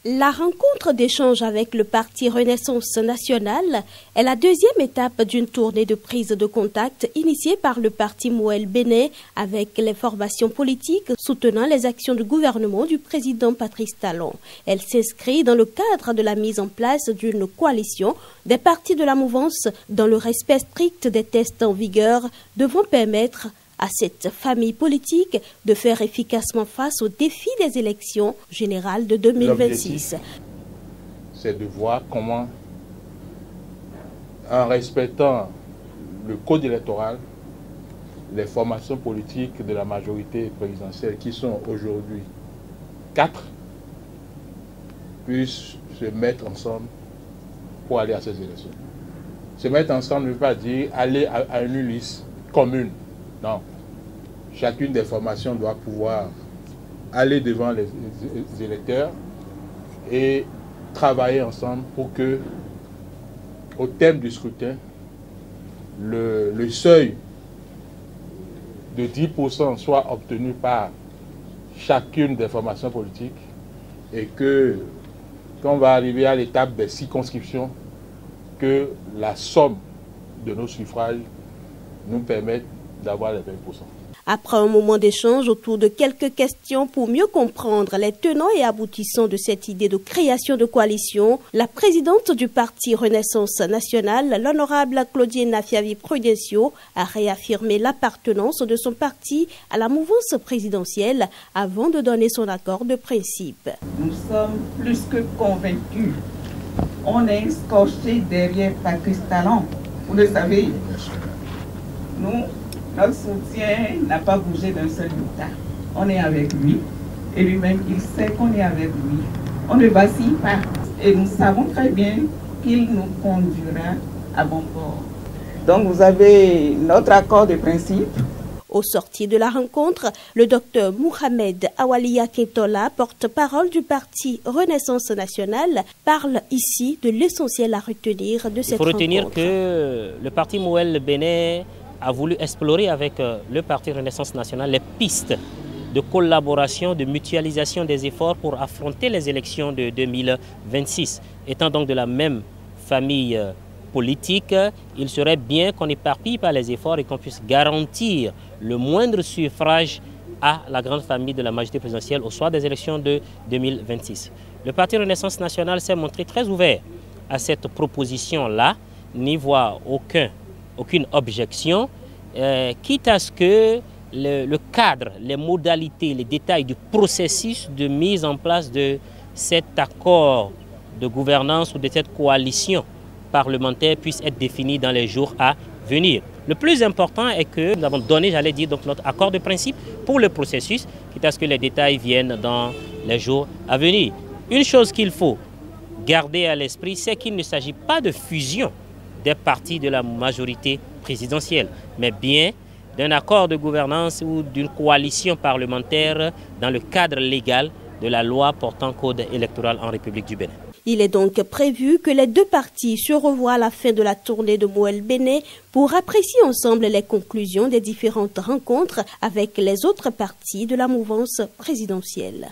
La rencontre d'échange avec le parti Renaissance nationale est la deuxième étape d'une tournée de prise de contact initiée par le parti Mouel Béné avec les formations politiques soutenant les actions du gouvernement du président Patrice Talon. Elle s'inscrit dans le cadre de la mise en place d'une coalition des partis de la mouvance dans le respect strict des tests en vigueur devant permettre à cette famille politique de faire efficacement face aux défis des élections générales de 2026. C'est de voir comment, en respectant le code électoral, les formations politiques de la majorité présidentielle, qui sont aujourd'hui 4, puissent se mettre ensemble pour aller à ces élections. Se mettre ensemble ne veut pas dire aller à une liste commune. Non. Chacune des formations doit pouvoir aller devant les électeurs et travailler ensemble pour que, au thème du scrutin, le seuil de 10% soit obtenu par chacune des formations politiques et que, quand on va arriver à l'étape des circonscriptions, que la somme de nos suffrages nous permette d'avoir les 20%. Après un moment d'échange autour de quelques questions pour mieux comprendre les tenants et aboutissants de cette idée de création de coalition, la présidente du parti Renaissance nationale, l'honorable Claudine Afiavi-Prudencio, a réaffirmé l'appartenance de son parti à la mouvance présidentielle avant de donner son accord de principe. Nous sommes plus que convaincus. On est scotché derrière Patrice Talon. Vous le savez. Notre soutien n'a pas bougé d'un seul iota. On est avec lui et lui-même, il sait qu'on est avec lui. On ne vacille pas et nous savons très bien qu'il nous conduira à bon port. Donc vous avez notre accord de principe. Au sortir de la rencontre, le docteur Mohamed Awalia Kentola, porte-parole du parti Renaissance nationale, parle ici de l'essentiel à retenir de cette rencontre. Il faut retenir que le parti Mouel Béné a voulu explorer avec le parti Renaissance nationale les pistes de collaboration, de mutualisation des efforts pour affronter les élections de 2026. Étant donc de la même famille politique, il serait bien qu'on n'éparpille pas les efforts et qu'on puisse garantir le moindre suffrage à la grande famille de la majorité présidentielle au soir des élections de 2026. Le parti Renaissance nationale s'est montré très ouvert à cette proposition-là, n'y voit aucune objection, quitte à ce que le cadre, les modalités, les détails du processus de mise en place de cet accord de gouvernance ou de cette coalition parlementaire puissent être définis dans les jours à venir. Le plus important est que nous avons donné, j'allais dire, donc notre accord de principe pour le processus, quitte à ce que les détails viennent dans les jours à venir. Une chose qu'il faut garder à l'esprit, c'est qu'il ne s'agit pas de fusion des partis de la majorité présidentielle, mais bien d'un accord de gouvernance ou d'une coalition parlementaire dans le cadre légal de la loi portant code électoral en République du Bénin. Il est donc prévu que les deux partis se revoient à la fin de la tournée de Mouel Béné pour apprécier ensemble les conclusions des différentes rencontres avec les autres partis de la mouvance présidentielle.